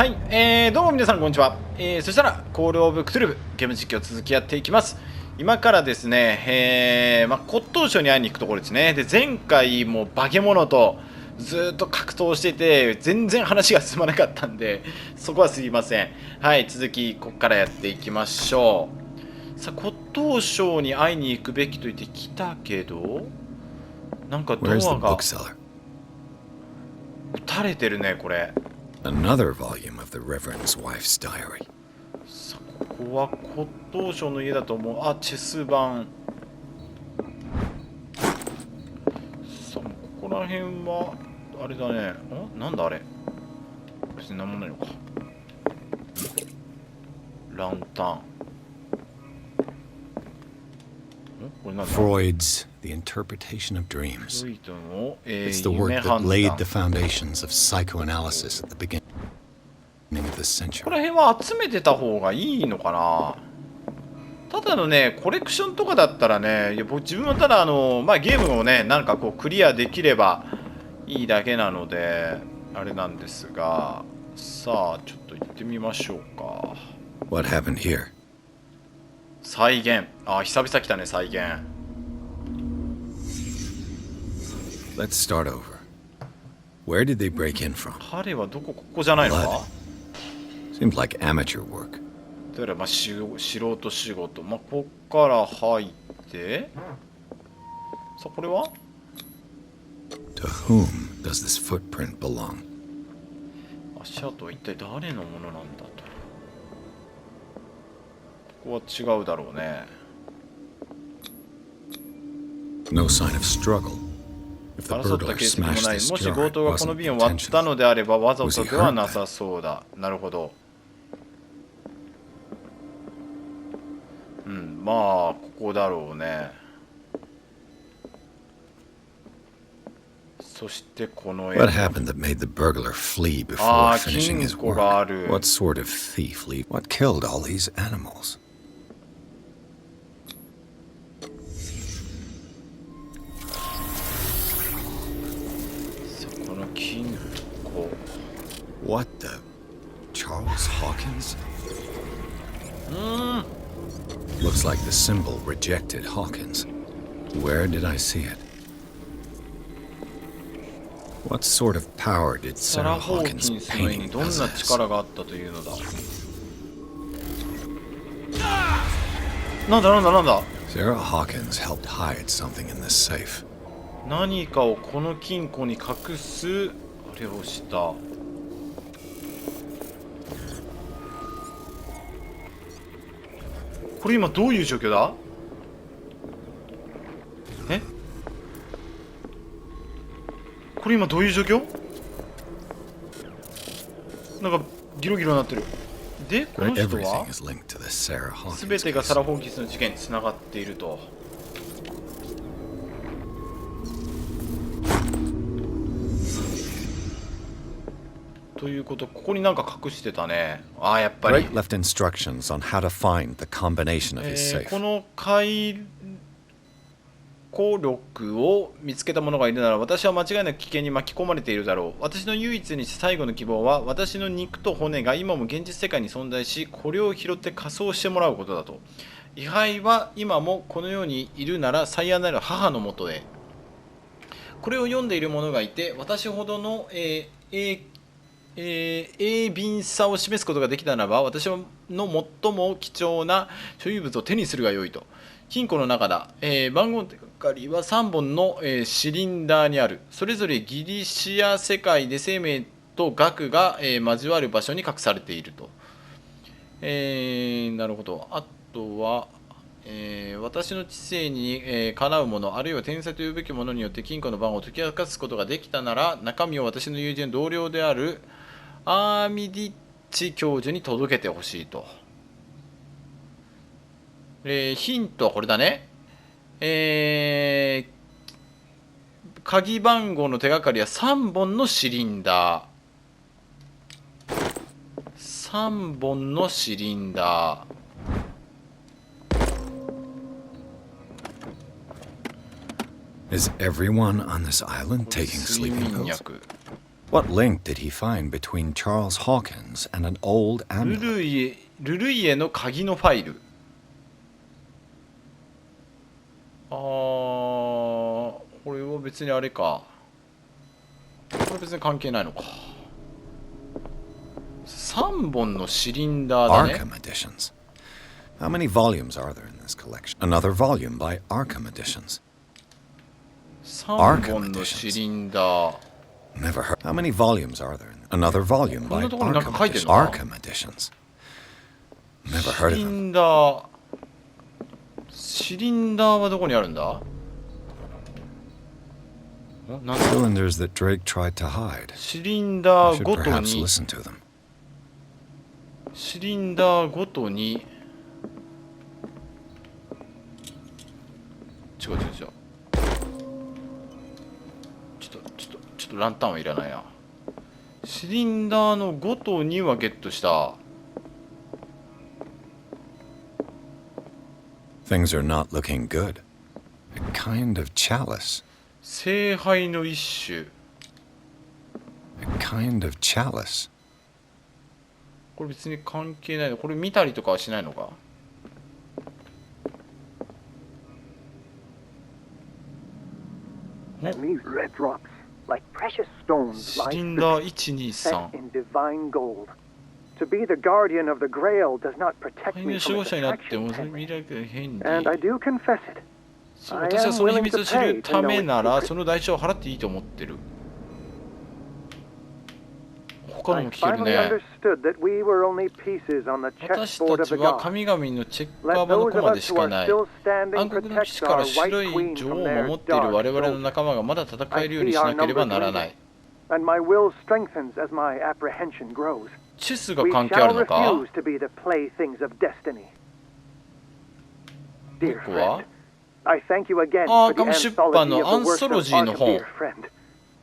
はい、どうも皆さんこんにちは。そしたらコールオブクトゥルフゲーム実況続きやっていきます。今からですね、骨董商に会いに行くところですね。で、前回も化け物とずっと格闘してて全然話が進まなかったんで、そこはすいません。はい、続きここからやっていきましょう。さあ、骨董商に会いに行くべきと言ってきたけど、なんかドアが撃たれてるね、これ。Another volume of the Reverend's wife's diary. さあ、ここは骨董商の家だと思う。あ、チェス盤。さあ、ここら辺はあれだね。なんだあれ。別に何もないのか。ランタン。これなんだ。 Freud's The Interpretation of Dreams. フロイトの、It's the work 夢 that 判 laid 断。 the foundations of psychoanalysis at the beginning of this ここら century. 辺は集めてた方がいいのかな。ただのね、コレクションとかだったらね、いや僕自分はただゲームをね、なんかこうクリアできればいいだけなので、あれなんですが、さあ、ちょっと行ってみましょうか。What happened here? 再現。あ、久々来たね、再現。Let's start over. Where did they break in from? 彼はここじゃないのか。 Seems like amateur work. どうやら素人仕事。ここから入って。さあ、これは To whom does this footprint belong? 足跡は一体誰のものなんだと。ここは違うだろうね。 No sign of struggle. If the 争った burglar 形跡も smashed ない。 this もし jar, 強 it 盗がこの wasn't 瓶を割ったの intentional. であればわざとではなさそうだ。なるほど。ここだろうね。そしてこの絵。 What happened that made the burglar flee before ああ、 finishing 金 his 庫があ work? る。 What sort of thief What killed all these animals? この金庫。 What the? Charles Hawkins? Looks like the symbol rejected Hawkins. Where did I see it? What sort of power did サラ・ Sarah ホーキ Hawkins' ンスの絵に painting どんな possess? 力があったというのだ。なんだ。 Sarah Hawkins helped hide something in this safe. 何かをこの金庫に隠すあれをした。これ今どういう状況だ。これ今どういう状況。なんかギロギロになってる。で、この人 Everything は is linked to the Sarah 全 Hawkins てがサ case. ラ・ホーキンスの事件につながっていると。ということ、ここになんか隠してたね。ああ、やっぱり。 Wright left instructions on how to find the combination of his safe. この回顧録を見つけた者がいるなら、私は間違いなく危険に巻き込まれているだろう。私の唯一に最後の希望は、私の肉と骨が今も現実世界に存在し、これを拾って仮装してもらうことだと。位牌は今もこの世にいるなら、最愛なる母のもとへ。これを読んでいる者がいて、私ほどの鋭敏さを示すことができたならば、私の最も貴重な所有物を手にするがよいと。金庫の中だ。番号の手がかりは3本の、シリンダーにある。それぞれギリシア世界で生命と学が、交わる場所に隠されていると。なるほど。あとは、私の知性に、かなうもの、あるいは天才というべきものによって金庫の番号を解き明かすことができたなら、中身を私の友人同僚であるアーミディッチ教授に届けてほしいと。ヒントはこれだね。鍵番号の手がかりは3本のシリンダー。3本のシリンダー。Is everyone on this island taking 睡 sleeping 眠 pills? 薬。What link did he find between Charles Hawkins and an old ル amulet? ルイエの鍵のファイル。これは別にあれか。これ別に関係ないのか。3本のシリンダーだね。 Arkham editions. How many volumes are there in this collection? Another volume by Arkham editions. 3本のシリンダー。 Never heard. How many volumes are there? Another volume by こんなところになんか書いてん Arkham のか Arkham editions. Never heard シ of リ them. ンダー。シリンダーはどこにあるんだ？なんだ？ Cylinders that Drake tried to hide. シリンダ I ー should ごと perhaps に listen to them. シリンダーごとに違うちょっとランタンはいらないな。シリンダーのごとにはゲットした。 Things are not looking good. A kind of chalice. 聖杯の一種。 A kind of chalice. これ別に関係ないの。これ見たりとかはしないのか。These red drops, like precious stones, シ lie リンダー set 123。 in divine gold. To be the guardian of the Grail does not protect 灰 me の from 守護 its 者になっても attraction. 未来が変に。 And I do confess it. そう私はその秘密を知るためならその代償を払っていいと思ってる。他の I も聞ける finally ね。 understood that we were only pieces on the 私 chessboard た of ち the は gods. 神々のチェッカ Let ー場の those コ of マで us し who か are ない。 still standing 暗黒の騎士 protect から our 白 white い queen 女王 from を their 守っている dark 我々の soldiers. 仲間がまだ戦 I えるよう see にし our なければ numbers ならない dwindle, and my will strengthens as my apprehension grows. チェスが We 関係あ shall るのか refuse to be the playthings of destiny. ど Dear こは friend, I thank you again ア for ーカ the ム出版 anthology の of ア the ン works ソ of ロジーの Arkham. 本 Dear friend,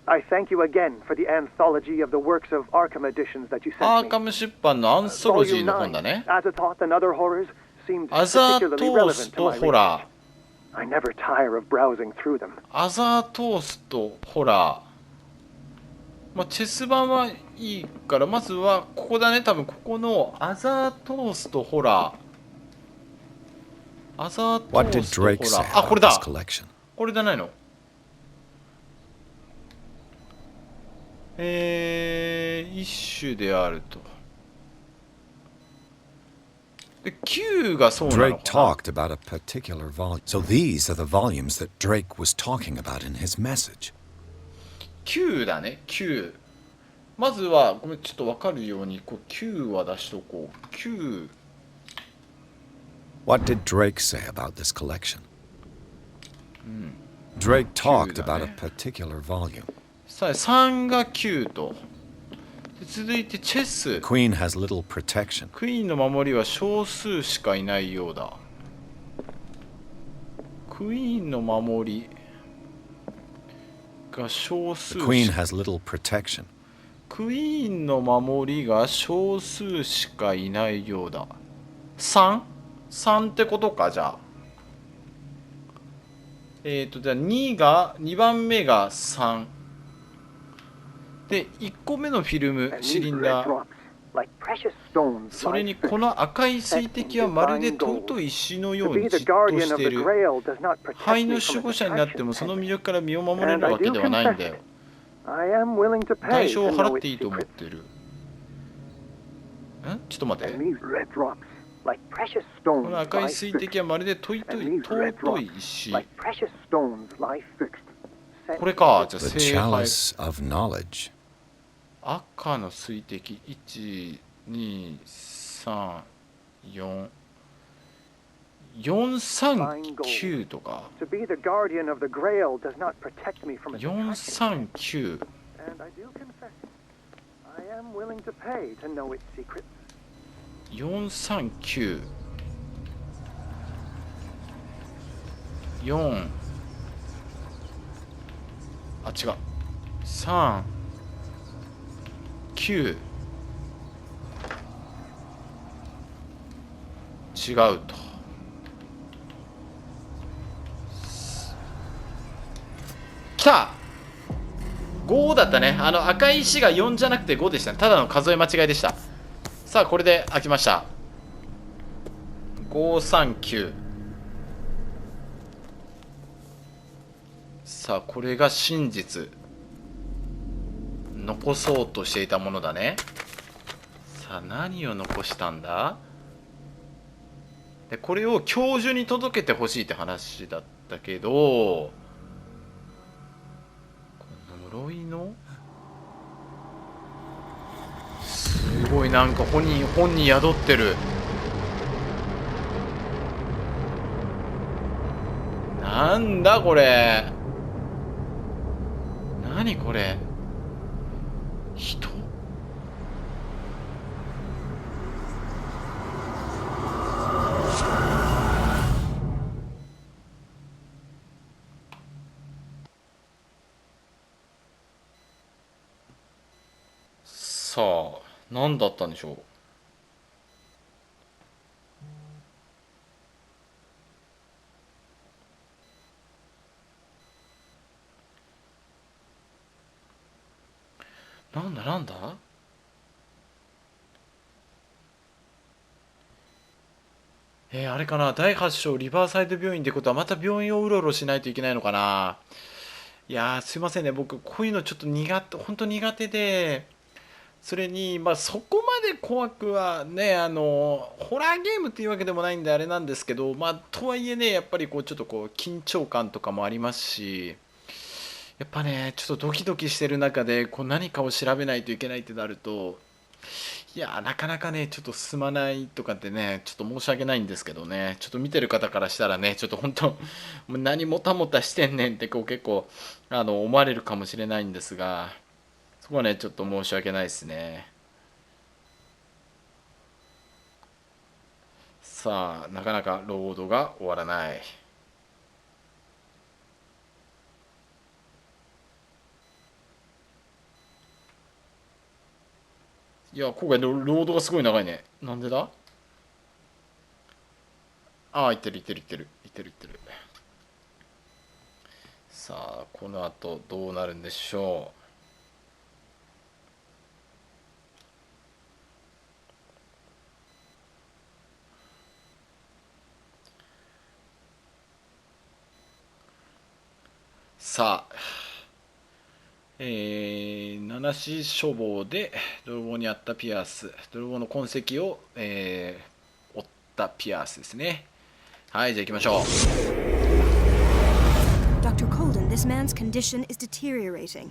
I thank you again for the anthology of the works of Arkham editions that you ア sent ーカ me. ム出版のアンソロジー Volume の本だ 9, ね。 Azathoth and other horrors, seemed アザー particularly トース relevant to と my ホラ research. I never tire of browsing through them. ー。アザートースとホラー。まあ、チェス版はいいから、まずはここだね。多分ここのアザートースとホラー。アザート What ー did スとホラ Drake say ー。あ、こ about れ this だ。 collection? これじゃないの。一種であると。で、Q がそうなの Drake かな。 talked about a particular volume. So these are the volumes that Drake was talking about in his message. Q だね。Q。まずは、ごめん、ちょっと分かるように、こう Q は出しとこう。Q。 What did Drake say about this collection? Drake talked about a particular volume. さあ、3が9と。で続いてチェス。 Queen has little protection. クイーンの守りは少数しかいないようだ。クイーンの守りが少数 The queen has little protection. クイーンの守りが少数しかいないようだ。3？3ってことか、じゃあ。じゃあ2番目が3。で、1個目のフィルム、 And シリ these ン red ダー。 drops, like precious stones, それ lie に fixed. この赤い水滴はまるで尊い石のよ To うに be じ the っと guardian し of て the いる。 Grail does not protect 灰 me の from 守護 its 者になってもその attraction. 魅力から身を守れるわけではないんだよ。 I am willing to 代 pay 償を to 払 know ってい its いと思っ secrets. てる。ちょっと待っ And て。 these red drops, like precious こ stones, の赤い lie 水 fixed. 滴はまるで尊い And these red 尊い drops, 石。 like precious stones, lie fixed. Set これか。じゃあ The 聖杯。 chalice of knowledge. 赤の水滴。1、2、3、4。439とか。 To be the guardian of the Grail does not protect me from its attraction. 439。 And I do confess, I am willing to pay to know its secrets. 439。4。あ、違う。3。9。違うと。来た5だったね。赤い石が4じゃなくて5でしたね。ただの数え間違いでした。さあこれで開きました。539。さあこれが真実、残そうとしていたものだね。さあ何を残したんだ。でこれを教授に届けてほしいって話だったけど、この呪いのすごいなんか本に宿ってる。なんだこれ、何これ、人？さあ何だったんでしょう。なんだあれかな、第8章リバーサイド病院ってことはまた病院をうろうろしないといけないのかな。いやーすいませんね、僕こういうのちょっと本当苦手で、それにまあそこまで怖くはね、ホラーゲームっていうわけでもないんであれなんですけど、まあとはいえね、やっぱりこうちょっとこう緊張感とかもありますし、やっぱねちょっとドキドキしてる中でこう何かを調べないといけないってなると、いやなかなかねちょっと進まないとかってね、ちょっと申し訳ないんですけどね、ちょっと見てる方からしたらね、ちょっと本当もう何もたもたしてんねんってこう結構思われるかもしれないんですが、そこはねちょっと申し訳ないですね。さあなかなかロードが終わらない。いや今回ロードがすごい長いね。なんでだ。ああ、いってる。さあこの後どうなるんでしょう。さあ七死処方で泥棒にあったピアス、泥棒の痕跡を、追ったピアスですね。はい、じゃあ行きましょう。Dr. Colden, this man's condition is deteriorating.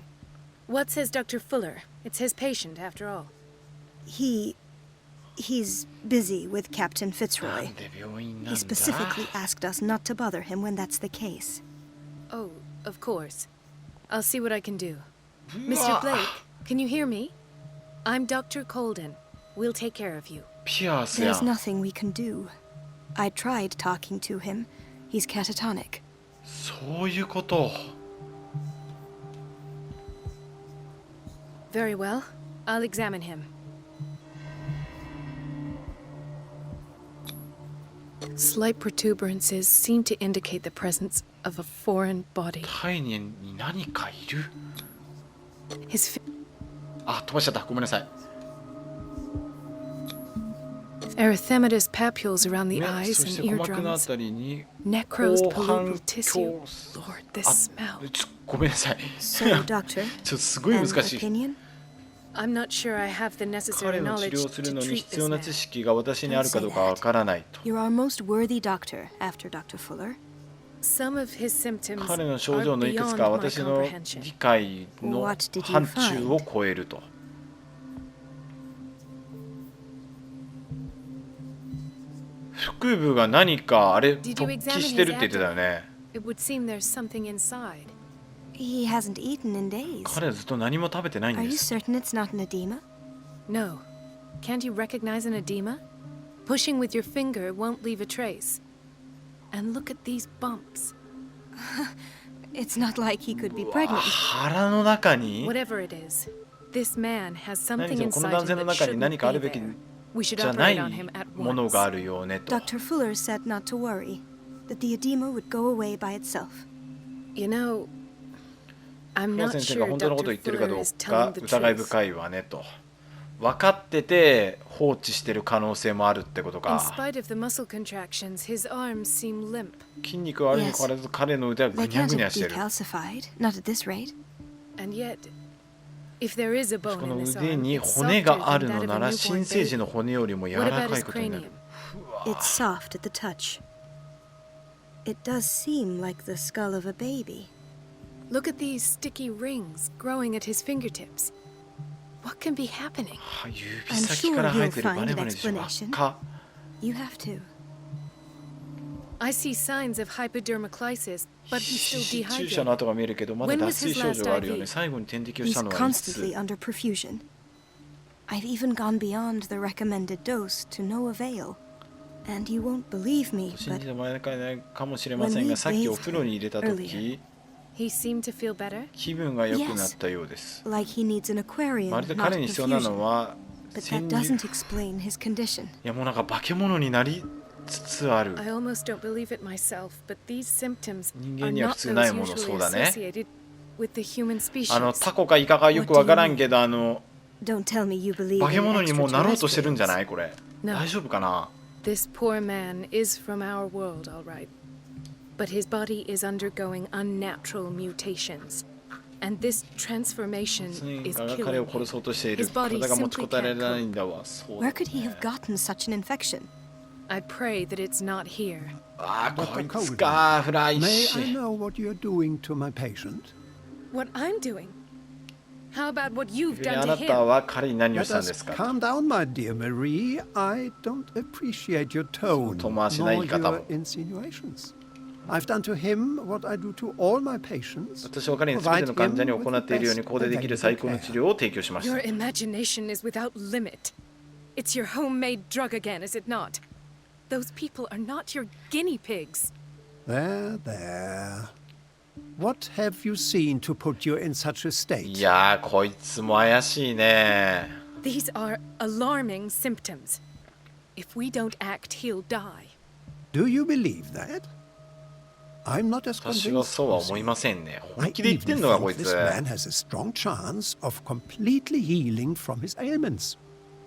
What says Dr. Fuller? It's his patient, after all. He's busy with Captain な Fitzroy. んで病院な He んだ。 specifically asked us not to bother him when that's the case. Oh, of course. I'll see what I can do. うわ Mr. Blake, can you hear me? I'm Dr. Colden. We'll take care of you. ピアスや There's ん。 nothing we can do. I tried talking to him. He's catatonic. そういうこと。 Very well. I'll examine him. Slight protuberances seem to indicate the presence of a foreign body. 体内に何かいる。 Hisあ、飛ばしちゃった。ごめんなさい。 erythematous papules around the ね、 eyes そし and て鼓膜のあ eardrums. たりに Necrosed 後半 palpebral tissue. Lord, this あ smell. ごめんなさい。 So, Doctor, ちょっとすごい an 難しい。 opinion? I'm not sure I have the necessary 彼の治 knowledge 療する to のに treat 必 this 要な man. 知識が私にあるかどうかわからないと。 You're our most worthy doctor after Dr. Fuller. Some of his symptoms 彼の症状 are のいくつ beyond か my 私の comprehension. 理解の What did you 範疇を超えると。腹部が何かあれ Did you 突起 examine してる his って言ってたよ abdomen? ね。 It would seem there's something inside. He hasn't eaten in days. 彼はずっと何も食べてないん Are で you す。 certain it's not an edema? No. Can't you recognize an edema? Pushing with your finger won't leave a trace. And look at these bumps. It's not like he could be pregnant. 腹の中に Whatever it is, this man has 何 something そのこの inside 男 him 性の that 中に shouldn't 何かある be べき there. We should じゃな operate い on him at ものがあ once. るよねと。 Dr. Fuller said not to worry, that the edema would go away by itself. You know, I'm フラ not 先生が sure 本当のことを Dr. 言ってるか Fuller ど is うか telling the 疑い truth. 深いわねと。分かってて放置してる可能性もあるってこと In か。 spite of the muscle contractions, his arms seem limp. 筋肉はあるにもかかわらず彼の腕はぐ They にゃ can't ぐにゃ have してる。 decalcified, not at this rate. And yet, if there is a こ bone の in this 腕 arm, に it's 骨 softer があ than る that の of な a ら newborn 新生児 baby. の骨よりも柔 What ら about かい his ことになる。 cranium? It's soft at the touch. It does seem like the skull of a baby. Look at these sticky rings growing at his fingertips. What can be happening? は指先から生えてるバネバネし輪っか。 You have to. I see signs of hypodermoclysis, but he's still 注射の dehydrated. 跡が見えるけどまだ When 脱 was 水 his 症状があるよ last ね。 IV? 最後に点滴をし He's たのはいつ？ constantly under perfusion. I've even gone beyond the recommended dose to no avail. And you won't believe me, 信 but じてもらえないかもしれませんが、さっきお風呂に入れた時 He seemed to feel better. 気分が良くなったようです。 like he needs an aquarium, まるで not 彼に必要なの perfusion. は But 潜 that 入。 doesn't explain his condition. いやもうなんか化け物になりつつある。 I almost don't believe it myself, but these symptoms 人 are 間には not 普通ない those もの。 usually そうだね。 associated with the human species. タコかイカかよくわからんけど Don't tell me you believe 化け in 物にもうなろうとしてるんじゃ extraterrestrials. ないこれ。 No. 大丈夫かな。 This poor man is from our world, all right. But his body is undergoing unnatural mutations. And this transformation 何 is かが killing 彼を殺 him. そうとしている。 His body 体が持ち simply こたえら can't れない cope. んだわ。そう Where だ could he have gotten such an infection? I pray that it's not here. ああこいつかフライ May I シ。 know what you're doing to my patient? What I'm doing? How about what you've あ done な to た him? は彼に何を Let したん us ですか。 calm down, my dear Marie. I don't appreciate your tone, 遠回しな言 nor い方も。 your insinuations. I've done to him what I do to all my patients. 私は彼に全ての患者に行っているようにここでできる最高の治療を提供しまし Your た。 imagination is without limit. It's your homemade drug again, is it not? Those people are not your guinea pigs. There, there. What have you seen to put you in such a い state? やーこいつも怪しいね。 These are alarming symptoms. If we don't act, he'll die. Do you believe that? I'm not as 私は convinced. そうは you 思い see. ませんね。 I 本気で言って even んのか think こいつ。 this man has a strong chance of completely healing from his ailments.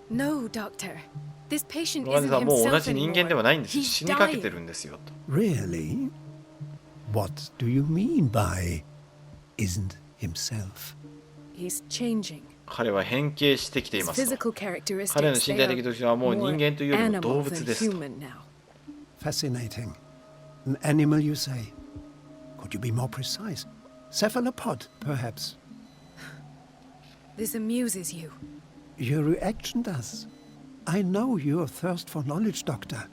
No, doctor. This patient ロガネ isn't さんもう同 himself じ人間では anymore. ないんですよ。 He's 死にかけて dying. るんですよと。 Really? What do you mean by isn't himself? He's changing. 彼は変形してきてい His ますと。 physical characteristics 彼の they 身体的 are 特徴はもう人 more 間というよりも動 animal 物 than ですと。 human now. Fascinating. An animal, you say? Could you be more precise? Cephalopod, perhaps? This amuses you. Your reaction does. I know your thirst for knowledge, Doctor.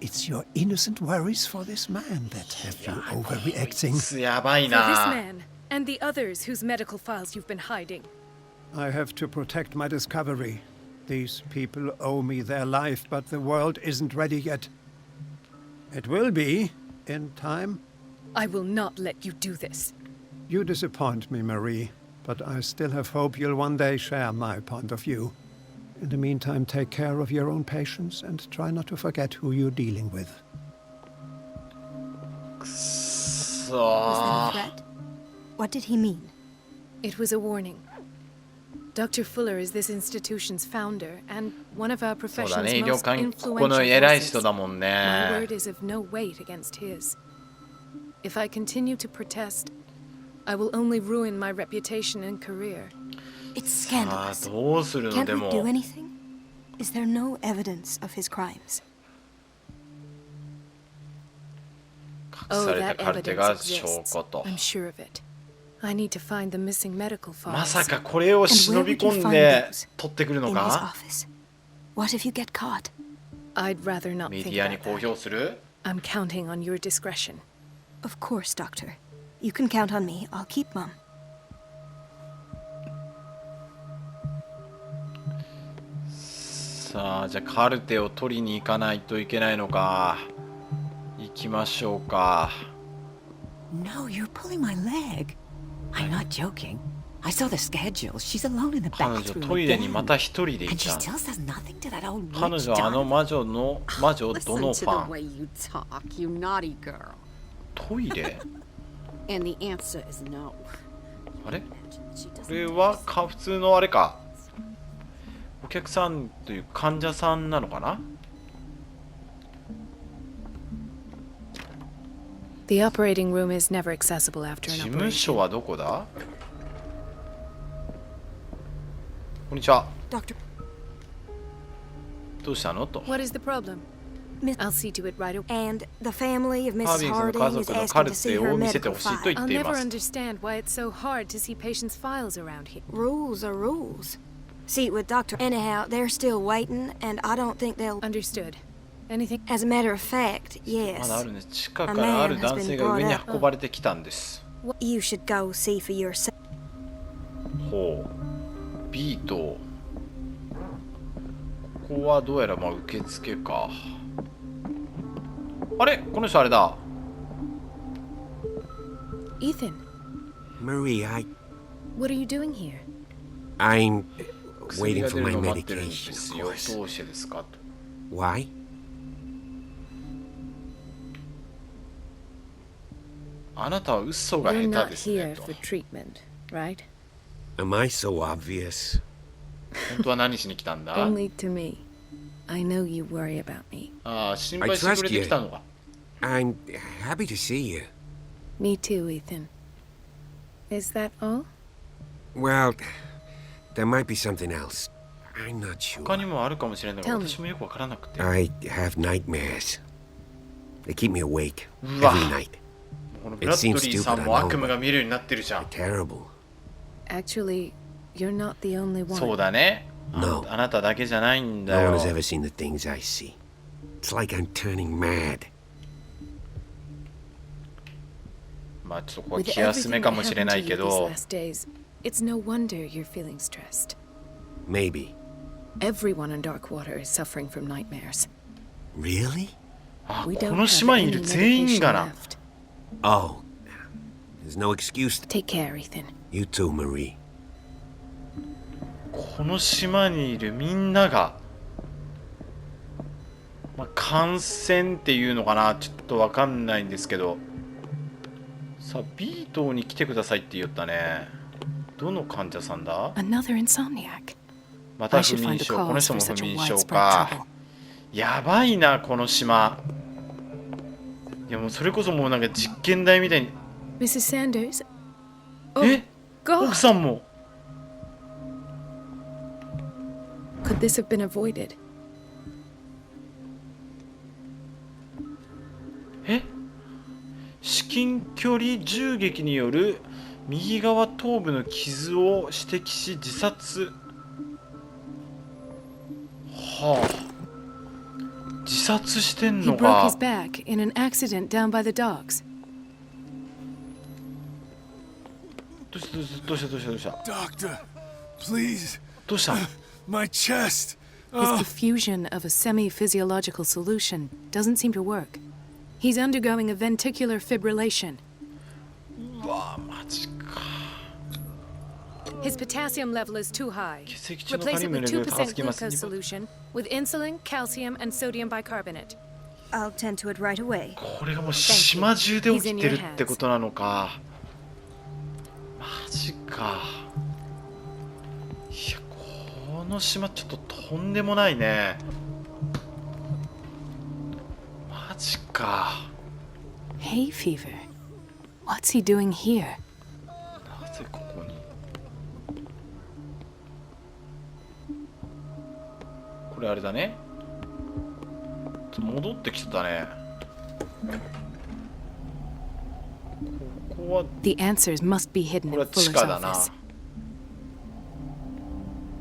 It's your innocent worries for this man that have you こ overreacting. いつやばい For this な。 man and the others whose medical files you've been hiding. I have to protect my discovery. These people owe me their life, but the world isn't ready yet. It will be, in time. I will not let you do this. You disappoint me, Marie, but I still have hope you'll one day share my point of view. In the meantime, take care of your own patients and try not to forget who you're dealing with. くそ Was that ー a threat? What did he mean? It was a warning. Dr. Fuller is this institution's founder and one of our そう profession's だね。医療 most 関ここの influential 偉い人 voices. だもん My ね word。is of no weight against his. If I continue to protest, I will only ruin my reputation and career. It's さあ scandalous. どうするの Can't で we も do anything? Is there no evidence of his crimes? 隠 Oh, され that たカルテ evidence が証 exists. 拠と。 I'm sure of it. I need to find the missing medical ま files. さかこれを忍び込んで取ってくるの In his か。 office. What if you get caught? I'd rather not メ think ディアに about 公 that. 表する。 I'm counting on your discretion. Of course, Doctor. You can count on me. I'll keep mum. さあじゃあカルテを取りに行かないといけないのか。行きましょうか。 No, you're pulling my leg. I'm not joking. I saw the schedule. She's alone in the 彼女 bathroom トイレに again. また一人でい And she た。 still says nothing to that old 彼 witch 女はあの Donovan. 魔女のどの Listen フ to ァ the ン way you talk, you naughty girl. トイレ And the answer is no. あれ、これは普通のあれか、お客さんという患者さんなのかな。 The operating room is never accessible after 事 an 務所 operation. はどこだ。こんにちは。 Doctor, どうしたのと。 What is the problem? Miss- I'll see to it right away. and the family of ハー Mrs. ビングの Harding 家 is 族の asking カル to see テ her を見せて medical ほしいと file. 言っ I'll てい never ます。 understand why it's so hard to see patients' files around here. Rules are rules. See, with Dr. Anyhow, they're still waiting, and I don't think they'll. Understood. Anything? As a matter of fact, まだあ yes. るね。地下からある男性が上に運ばれてきたんです。 You should go see for yourself. ほう。ビート。ここはどうやらまあ受付か。あれ、この人あれだ。 Ethan, Marie, what are you doing here? I'm 薬 waiting が for 出る my のを待ってるんで medication, す of よ。 course. どうしてですかと。 Why? あなたは嘘が You're 下 not 手ですね here と。 for treatment, right? Am I so obvious? 本当は何しに来たんだ。 Only to me. I know you worry about me. ああ、心配してくれてきたのか。 I'm happy to see you. Me too, Ethan. Is that all? Well, there might be something else. I'm not sure. 他にもあるかもしれないが、 Tell me. 私もよくわからなくて。 I have nightmares. They keep me awake うわ。 every night. このブラッドリーさんも悪夢が見るようになってるじゃん。 Terrible. Actually, you're not the only one. そうだね。No. あなただけじゃないんだ No よ one。has ever seen the things I see. It's like I'm turning mad. まあちょっとここは With 気休め everything か that もしれ happened な to い you け these ど、 last days, it's no wonder you're feeling stressed. Maybe. Everyone in Darkwater is suffering from nightmares. Really? あ、 We こ don't の have 島にい any る全員 medication がな。 left. Oh. There's no excuse. Take care, Ethan. You too, Marie. この島にいるみんなが、まあ、感染っていうのかな、ちょっとわかんないんですけど。さあ、ビートに来てくださいって言ったね。どの患者さんだ。 Another insomniac. また I 不 should 眠 find a 症。この cause 人 for も such 不 a 眠症 widespread か trouble.。やばいな、この島。いやもうそれこそもうなんか実験台みたいに。 Mrs. Sanders? え、 God! 奥さんも。 Could this have been avoided? え、至近距離銃撃による右側頭部の傷を指摘し自殺。はあ、自殺してん He の broke か his。back in an accident down by the docks. どうしたどうしたどうしたどうした Doctor, please. どうした。 My chest. His diffusion of a semi-physiological solution doesn't seem to work. He's undergoing a ventricular fibrillation. うわマジか。 His potassium level is too high. 血液中のカ Replace リ it ウム with のレベルが高す 2% ぎます glucose solution with insulin, calcium, and sodium bicarbonate. I'll tend to it right away. これがもう島中で起きてるってことなのか。マジか。いやこの島ちょっととんでもないね。マジか。 Hay fever. What's he doing here? なぜここに。これあれだね。戻ってきてたね。ここは The answers must be hidden これ in は地 Fuller's 下だな。 office.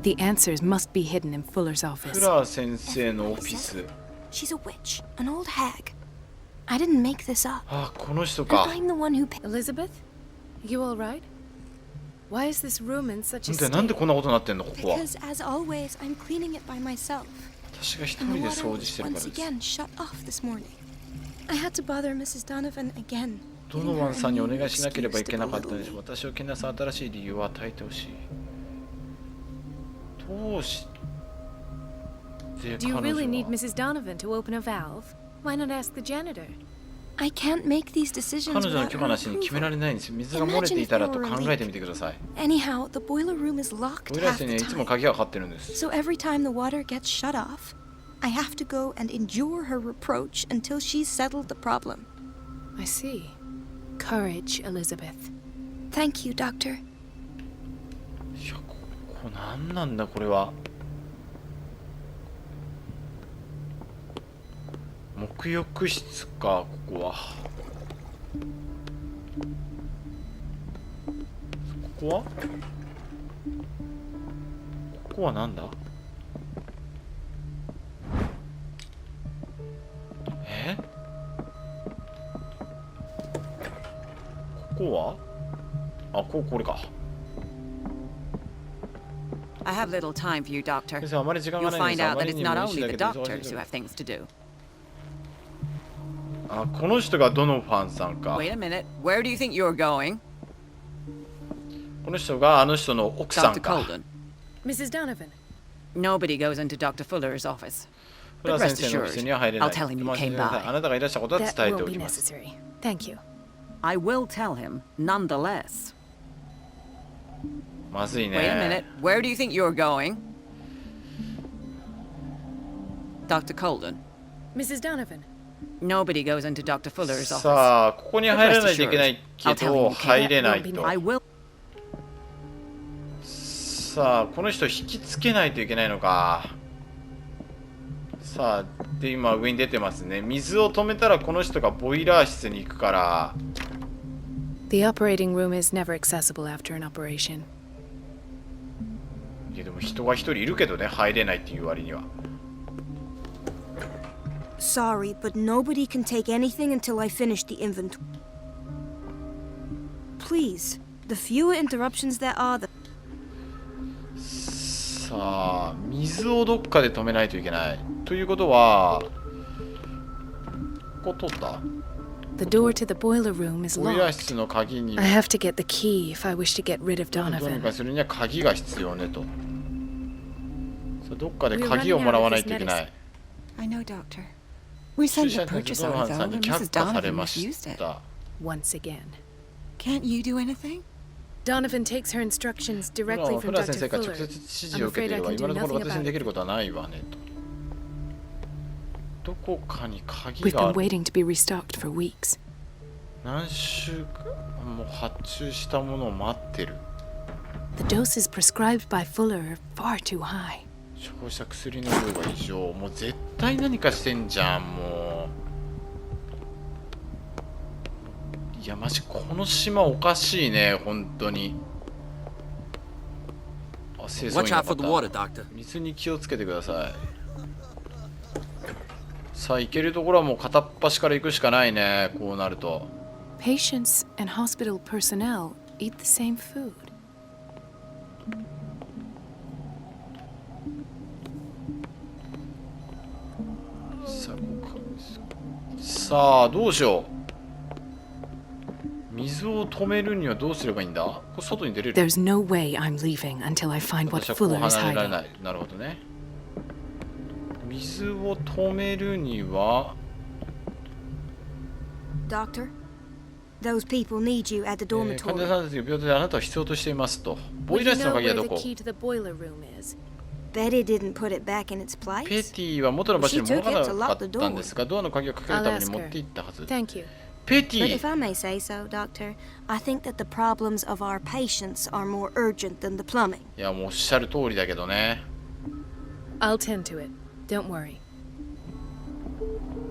The answers must be hidden in Fuller's フ office. ラー先生のオフィス。 She's a witch, an old hag. I didn't make this up. あ、この人 And か。 I'm the one who. Elizabeth? You all right? Why is this room in such a 本当になんで state? こんなことになってんのここは。 Because, as always, I'm cleaning it by myself. 私が一 And 人 the で water 掃除してる was から once です。 again shut off this morning. I had to bother Mrs. Donovan again. ドノワンさんにお願いしなければいけなかったんです。私をけなす新しい理由を与えてほしい。どうして Do you 彼 really 女 need は Mrs. Donovan to open a valve? Why not ask the janitor? I can't make these decisions 彼女の without 許可 her なしに決めら approval. れないんですよ。水が漏れていたらと考えてみてください。 Anyhow, the boiler room is locked ボイラー half 室に the はいつも time. 鍵がかかってるんです。 So every time the water gets shut off, I have to go and endure her reproach until she's settled the problem. I see. Courage, Elizabeth. Thank you, Doctor. いや、ここなんなんだこれは。沐浴室か、ここは。ここは？ここはなんだ？ここは？あ、これか。I have little time for you, Doctor. 先生、あまり時間 You'll がないん find です。あ out ま that り it's にも not 医師 only だ the けで忙し doctors い who have things to do. あ、この人がドノファンさんか。 Wait a minute. Where do you think you're going? この人があの人の奥さん Dr. か。 Colden. Mrs. Donovan. Nobody goes into Dr. Fuller's office. フラ But 先 rest 生のオフィスには入れ assured, な I'll い。 tell him you まあ came あ by. なたがいらしたことは伝 That えて won't お be きます。 necessary. Thank you. I will tell him, nonetheless. まずい Wait a ね minute. Where do you think you're going? Dr. Colden. Mrs. Donovan. Nobody goes into Dr. Fuller's office. さあ、ここに入らないといけないけど、入れないと。 I will. さあ、この人引きつけないといけないのか。さあ、で、今上に出てますね。水を止めたらこの人がボイラー室に行くから。 The operating room is never accessible after an operation. いや、でも人が一人いるけどね、入れないっていう割には。 Sorry, but nobody can take anything until I finish the inventory. Please, the fewer interruptions there are, the... さあ、水をどっかで止めないといけない。ということは、ここ通った？ The door to the boiler room is ボイラー locked. 室の鍵に I have to get the key if I wish to get rid of どうに Donovan. かするには鍵が必要ねと。さあ、どっかで鍵をもらわないといけない。 I know, Doctor. We 注 sent 射 the の purchase ドノファン order さ though, んに and 却 Mrs. 下され Donovan ま refused し it. た。 Once again. Can't you do anything? Donovan takes her instructions フ directly フ from ラ先 Dr. 生から直 Fuller. 接指示を受けているわ。今のところ私にできることはないわねと。どこかに鍵 We've があ been る。 waiting to be restocked for weeks. 何週間も発注したものを待ってる。 The doses prescribed by Fuller are far too high. 処方した薬の量が異常。もう絶対何かしてんじゃん、もう。いや、マジこの島おかしいね、本当に。あ、清掃員 Watch の out for the water, 方。 Doctor. 水に気をつけてください。さあ、行けるところはもう片っ端から行くしかないね、こうなると。 Patients and hospital personnel eat the same food. さあ、ここかさあ、どうしよう。水を止めるにはどうすればいいんだ？これ外に出れる？ There's no way I'm leaving until I find what 私はここ Fuller is 離れられ hiding. ない。なるほどね。水を止めるには、Doctor, those people need you at the 患者 dormitory. さんたちが病棟であなたを必要としていますと。ボ Will イラ you ー室の know 鍵は where ど the こ？ key to the boiler room is? Betty didn't put it back in its ペ place. ティは元の場所に戻らなかったんですが、ドアの鍵をかけるために持って行ったはず。 Thank you. ペテ But ィ if I may say so, Doctor, I think that the problems of our patients are more urgent than the plumbing. いや、もうおっしゃる通りだけどね。 I'll tend to it. Don't worry.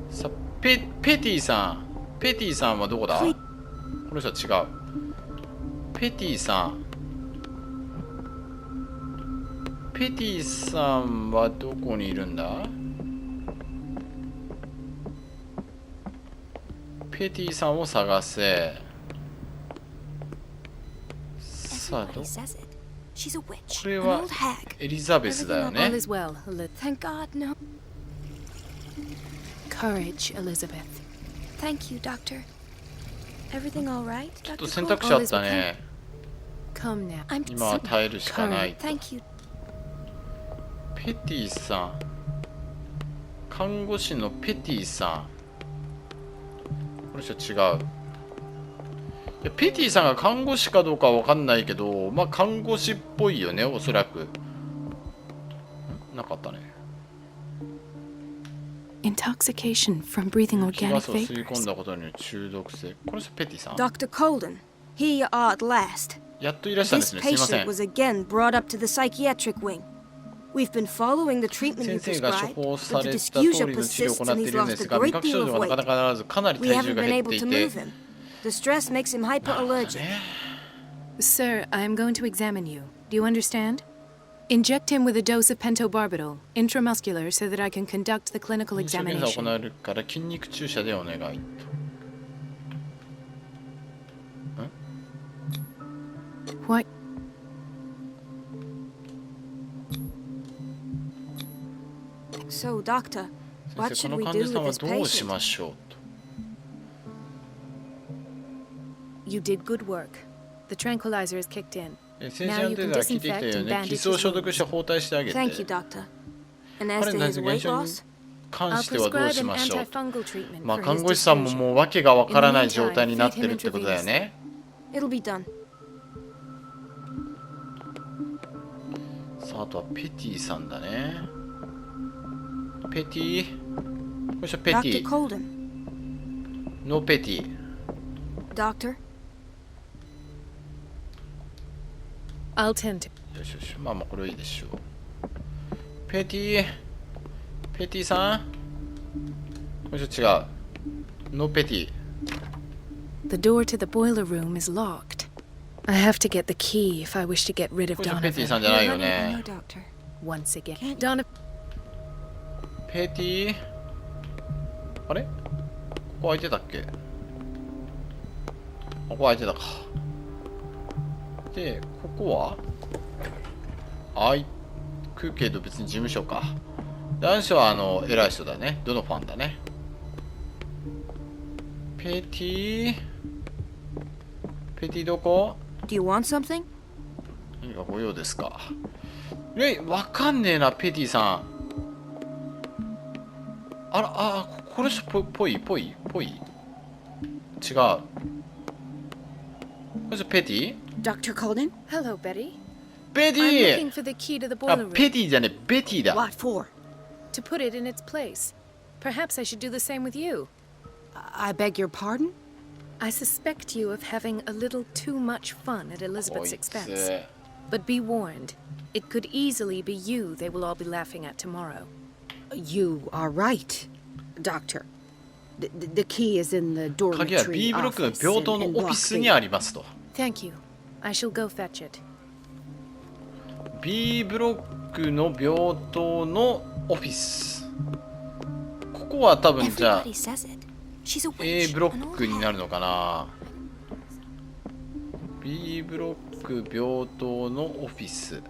さペティさん。ペティさんはどこだ？この人は違う。ペティさん。ペティさんはどこにいるんだ？ペティさんを探せ。さあ、 Everybody says it. She's a witch, これ an は old hag. エリザベスだよ All ね。 is well, Thank God, no. Courage, Elizabeth. Thank you, Doctor. Everything all right, ちょっ Dr. と選 Cole? 択肢あったね。 Come now. I'm 今は so... 耐えるしかないと。 Thank you. ペティさん。看護師のペティさん。この人違う。いやペティさんが看護師かどうかは分かんないけど、まあ看護師っぽいよね、おそらく。なかったね。Intoxication from breathing ガ organic スを吸い込ん vapors. だことによる中毒性。この人ペティさん Dr. Colden, here you are at last. やっといらっしゃるんで This すね。すいませ patient ん。 was again brought up to the psychiatric wing. We've been following the treatment you 先生が処 prescribed, 方 but さ the れた通り dysgeusia の治療を persists 行っ and てい he's るんで lost す a が、味 great 覚症 deal 状 of がなか weight. なかならず、かなり We 体重 haven't が been 減っ able てい to て move him. The stress makes him hyperallergic. Sir, I am going to examine you. Do you understand? Inject him with a dose of pentobarbital, intramuscular, so that I can conduct the clinical 認証検査を行 examination. えるから筋肉注射でお願いと。What? So, Doctor, 先 what 生、 should こ we の患 do 者さん with は this どうし patient? ましょうと。You did good work. The tranquilizer is kicked in. 先生安定では聞いてきたよね。基礎を消毒して包帯してあげて。 Thank you, Doctor. And as 彼 to の his 現 weight 象に loss? 関 I'll してはどう prescribe し an ましょうと。 antifungal treatment まあ for 看 his 護師さんも dysplasia. もう訳がわからない状態になってるってことだよね。 It'll be done. さあ、あとはペティさんだね。ペティ。この人ペテ Dr. ィ。 Colden. ノーペティ。 Doctor? I'll tend to. よしよし。まあまあこれはいいでしょう。ペティ。ペティさん。この人違う。ノーペティ。 The door to the boiler room is locked. I have to get the key if I wish to get rid of この人ペティ Donovan. さんじゃないよ No, ね。 Doctor. Once again. Can't- Donovan. ペティ。あれここ開いてたっけ？ここ開いてたか。で、ここは開くけど別に事務所か。男子は偉い人だね。ドノファンだね。ペティ。ペティどこ？ Do you want something? 何かご用ですか？わかんねえな、ペティさん。あら、この人ぽい違う。この人ペティ？ Dr. Colden? Hello, Betty. ペテ I'm ィ looking for the key to the あ、 boiler ペ room ティじゃねえ、ベティだ。 What for? to put it in its place. Perhaps I should do the same with you. I beg your pardon? I suspect you of having a little too much fun at こ Elizabeth's い expense. つ。 But be warned, it could easily be you they will all be laughing at tomorrow. You are right, Doctor. The key is in the 鍵は dormitory B ブロックの office 病棟 in のオフィ Block ス B. にありますと。 Thank you. I shall go fetch it. B ブロックの病棟のオフィス。ここは多分じゃあ Everybody says it. She's a A witch. ブロックになるのかな。B ブロック病棟のオフィス。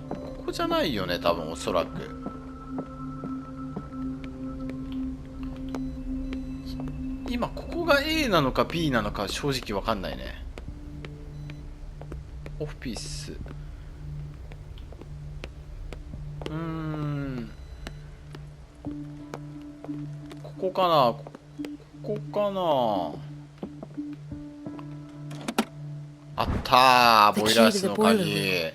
ここじゃないよね、多分おそらく。今ここが A なのか B なのか正直わかんないね。オフィス。ここかな。ここかな。あったー、ボイラー室の鍵。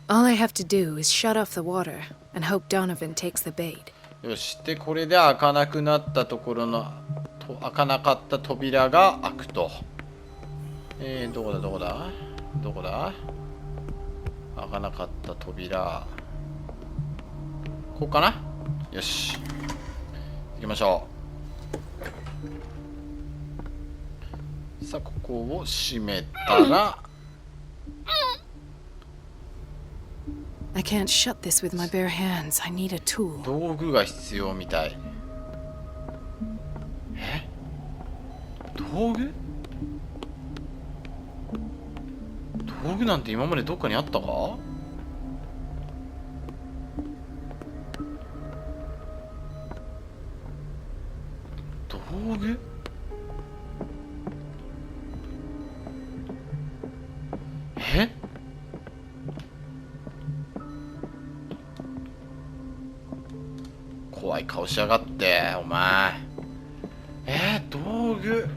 All I have to do is shut off the water and hope Donovan takes the bait. よし、でこれで開かなくなったところの開かなかった扉が開くと。どこだ開かなかった扉。ここかな。よし、行きましょう。さあここを閉めたら I can't shut this with my bare hands. I need a tool. 道具が必要みたい。道具なんて今までどっかにあったか？道具？怖い顔しやがってお前。道具。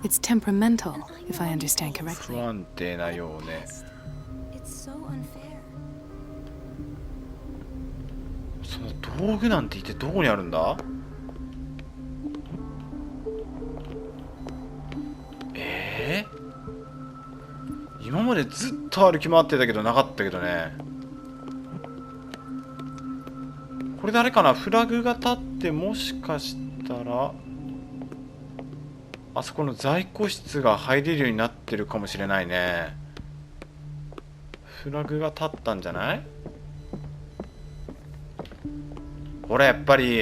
It's temperamental, if I understand 不 correctly. 安定なようね。 It's so unfair. その道具なんて一体どこにあるんだ？今までずっと歩き回ってたけどなかったけどね。これ誰かな？フラグが立ってもしかしたらあそこの在庫室が入れるようになってるかもしれないね。フラグが立ったんじゃない？ほらやっぱり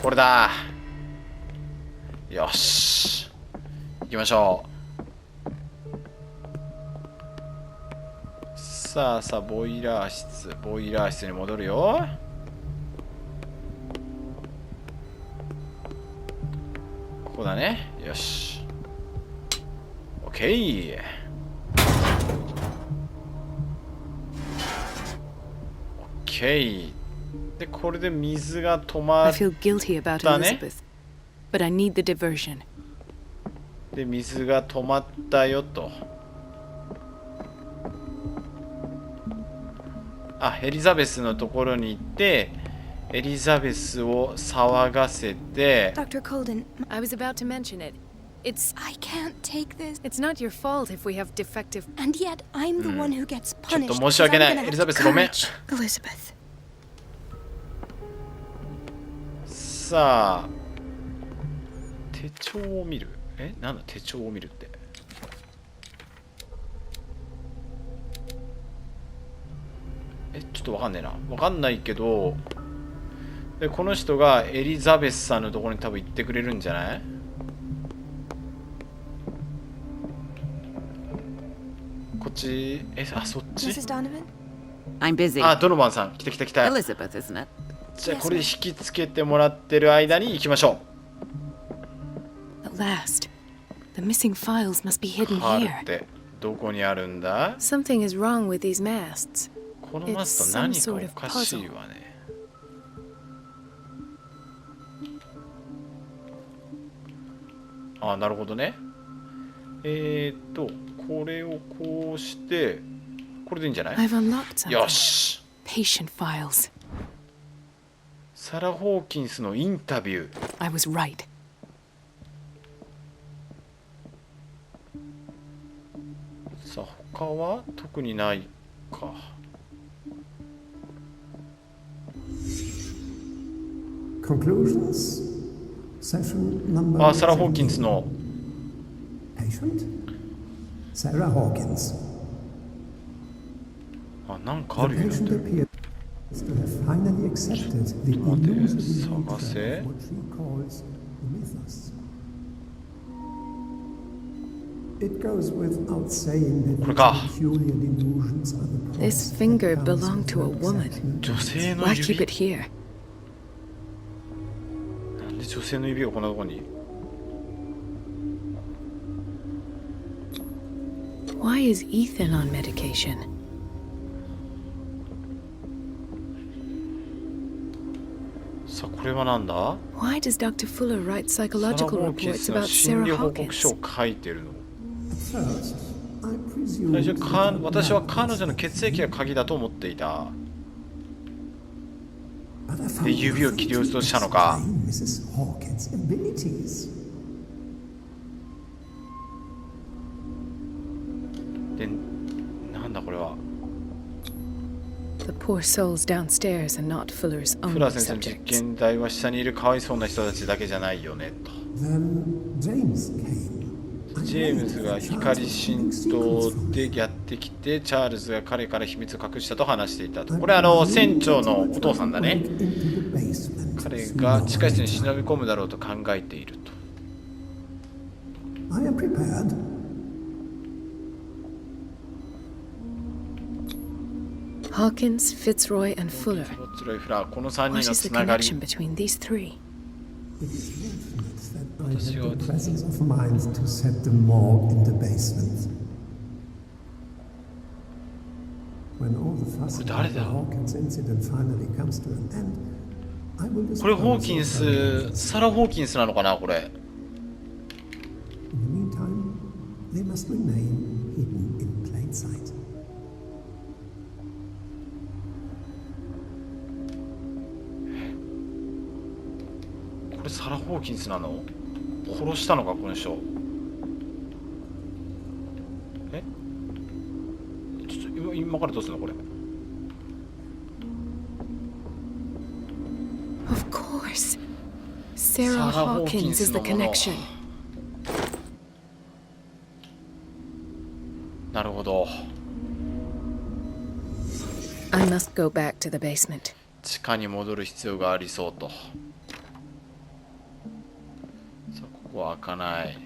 これだ。よし行きましょう。さあさあボイラー室に戻るよ。ここだね。よし OK。 OK でこれで水が止ま I っ feel guilty about だね。 Elizabeth, but I need the diversion. で水が止まったよと。あ、エリザベスのところに行ってエリザベスを騒がせて。 Dr. Colden, I was about to mention it. I can't take this. It's not your fault if we have defective. And yet I'm the one who gets ちょっ punished. と申し訳ない。 because I'm gonna エリザベス have ごめん。 courage. Elizabeth. さあ手帳を見る。なんだ手帳を見るって。ちょっとわかんねえな。わかんないけどでこの人がエリザベスさんのところに多分行ってくれるんじゃない？こっちあそっち。 Mrs. Donovan? I'm busy. あ、ドノバンさん来た来た来た。 Elizabeth, isn't it? じゃあこれ引きつけてもらってる間に行きましょ At last. The missing files must be う。 hidden カール here. ってどこにあるんだ？ Something is wrong with these masts. このマスト何かおかしいわね。あ、なるほどね。これをこうしてこれでいいんじゃない？ I've unlocked something. よし。 Patient files. サラ・ホーキンスのインタビュー。 I was right. さあ他は特にないか。Conclusions? Session number あ、サラ・ホーキンスの patient? Sarah Hawkins. あ、なんかあ The るよ。 patient appears to have finally accepted the illusory nature of what she calls the mythos. It goes without saying that these peculiar delusions are the This products finger that comes belonged to a of woman. acceptance. 女性の Why keep 指。 it here? なんで女性の指がこんなとこに。 Why is Ethan on medication? さあこれはなんだ？ Why does Dr. Fuller write サラ・ psychological ホーキン reports スの about 心 Sarah 理報告書 Hawkins? を書いてるの。 First, I 最 presume 初私は彼女の血液が鍵だと思っていた。 but I found で指を切り落としたのか。 explain Mrs. Hawkins' abilities. で、なんだこれは。 The poor souls downstairs are not Fuller's フ only ラー先生の実 subjects. 験台は下にいるかわいそうな人たちだけじゃないよねと。 Then James came. ジェームズが光浸透でやってきてチャールズが彼から秘密を隠したと話していたと。これ船長のお父さんだね。彼が地下室に忍び込むだろうと考えていると。 I am prepared. Hawkins, Fitzroy, and Fuller. フロッツロイ・フラー、この3 What 人の is つ the ながり。 connection between these three? It is fortunate that I had the presence of mind to set the morgue in the basement. When all the fuss about the Hawkins incident finally comes to an end, I will disclose これホーキンス、サラ・ホーキンスなのかなこれ。 In the meantime, they must remain hidden in plain sight. これサラ・ホーキンスなの？殺したのかこの人。え？ちょっと今からどうするのこれ。 Of course. Sarah Hawkins is the connection. なるほど。 I must go back to the basement. 地下に戻る必要がありそうと。さあここは開かない。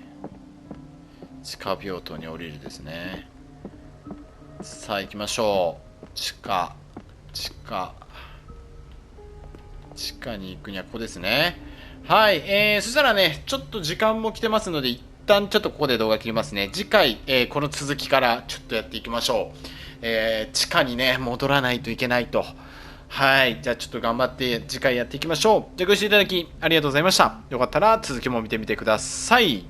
地下病棟に降りるですね。さあ行きましょう。地下に行くにはここですね。はい、そしたらね、ちょっと時間も来てますので、一旦ちょっとここで動画切りますね。次回、この続きからちょっとやっていきましょう。地下にね、戻らないといけないと。はい、じゃあちょっと頑張って次回やっていきましょう。じゃあご視聴いただきありがとうございました。よかったら続きも見てみてください。